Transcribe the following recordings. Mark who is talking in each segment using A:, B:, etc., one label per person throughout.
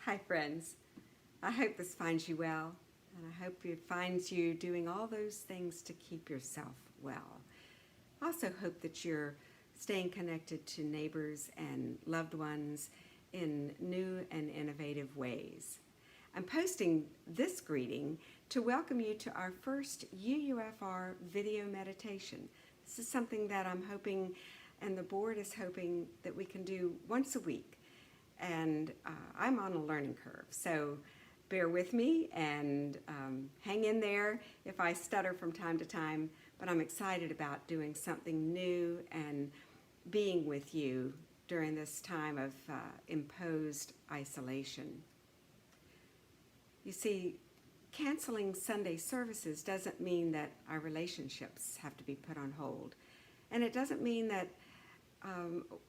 A: Hi friends, I hope this finds you well, and I hope it finds you doing all those things to keep yourself well. I also hope that you're staying connected to neighbors and loved ones in new and innovative ways. I'm posting this greeting to welcome you to our first UUFR video meditation. This is something that I'm hoping and the board is hoping that we can do once a week. And I'm on a learning curve, so bear with me and hang in there if I stutter from time to time, but I'm excited about doing something new and being with you during this time of imposed isolation. You see, canceling Sunday services doesn't mean that our relationships have to be put on hold, and it doesn't mean that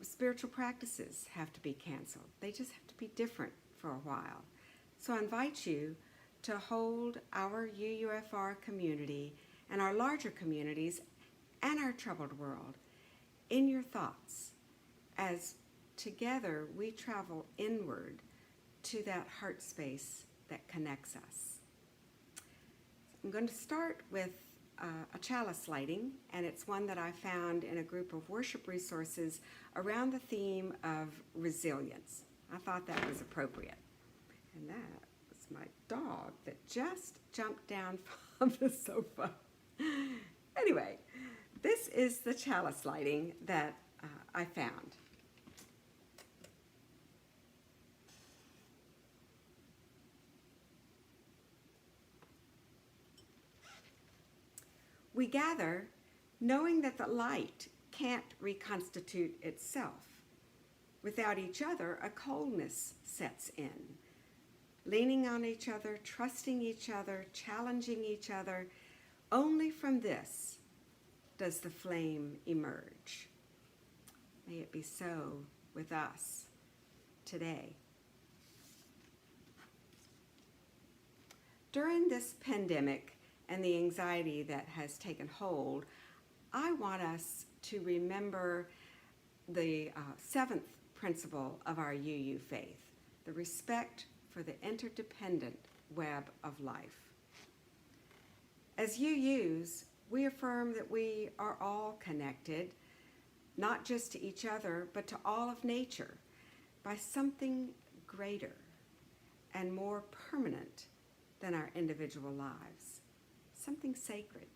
A: spiritual practices have to be canceled. They just have to be different for a while. So I invite you to hold our UUFR community and our larger communities and our troubled world in your thoughts as together we travel inward to that heart space that connects us. I'm going to start with a chalice lighting, and it's one that I found in a group of worship resources around the theme of resilience. I thought that was appropriate. And that was my dog that just jumped down from the sofa. Anyway, this is the chalice lighting that I found. We gather knowing that the light can't reconstitute itself. Without each other, a coldness sets in. Leaning on each other, trusting each other, challenging each other, only from this does the flame emerge. May it be so with us today. During this pandemic, and the anxiety that has taken hold, I want us to remember the seventh principle of our UU faith, the respect for the interdependent web of life. As UUs, we affirm that we are all connected, not just to each other, but to all of nature, by something greater and more permanent than our individual lives. Something sacred,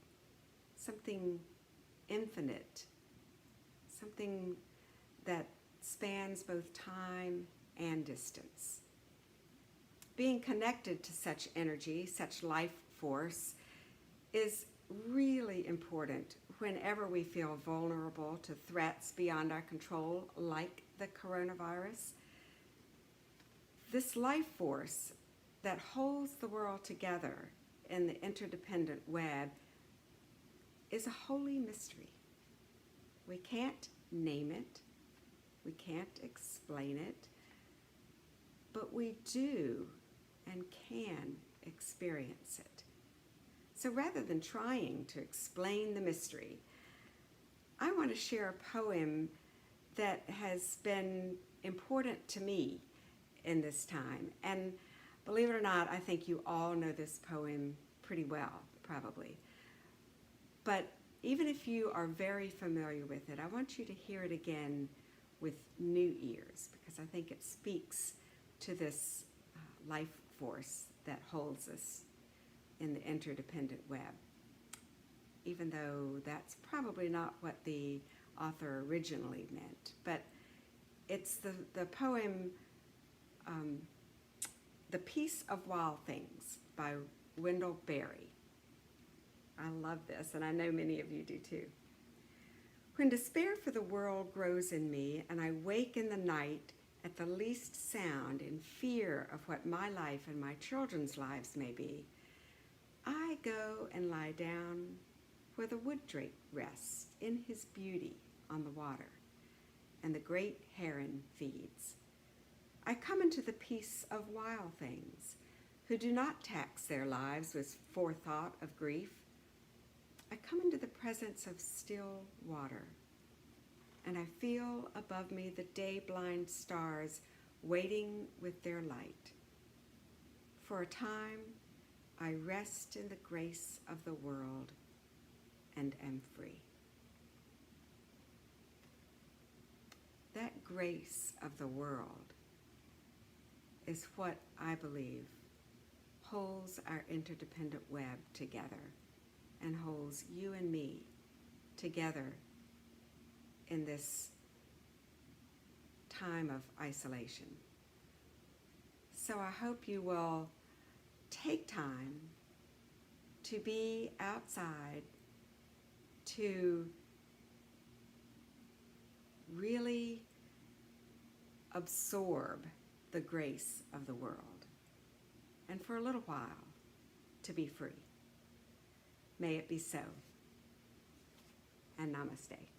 A: something infinite, something that spans both time and distance. Being connected to such energy, such life force, is really important whenever we feel vulnerable to threats beyond our control, like the coronavirus. This life force that holds the world together in the interdependent web is a holy mystery. We can't name it, we can't explain it, but we do and can experience it. So rather than trying to explain the mystery, I want to share a poem that has been important to me in this time. And believe it or not, I think you all know this poem pretty well, probably. But even if you are very familiar with it, I want you to hear it again with new ears, because I think it speaks to this life force that holds us in the interdependent web, even though that's probably not what the author originally meant. But it's the poem, The Peace of Wild Things by Wendell Berry. I love this, and I know many of you do too. When despair for the world grows in me, and I wake in the night at the least sound in fear of what my life and my children's lives may be, I go and lie down where the wood drake rests in his beauty on the water, and the great heron feeds. I come into the peace of wild things, who do not tax their lives with forethought of grief. I come into the presence of still water, and I feel above me the day-blind stars waiting with their light. For a time, I rest in the grace of the world and am free. That grace of the world is what I believe holds our interdependent web together and holds you and me together in this time of isolation. So I hope you will take time to be outside, to really absorb the grace of the world, and for a little while to be free. May it be so, and namaste.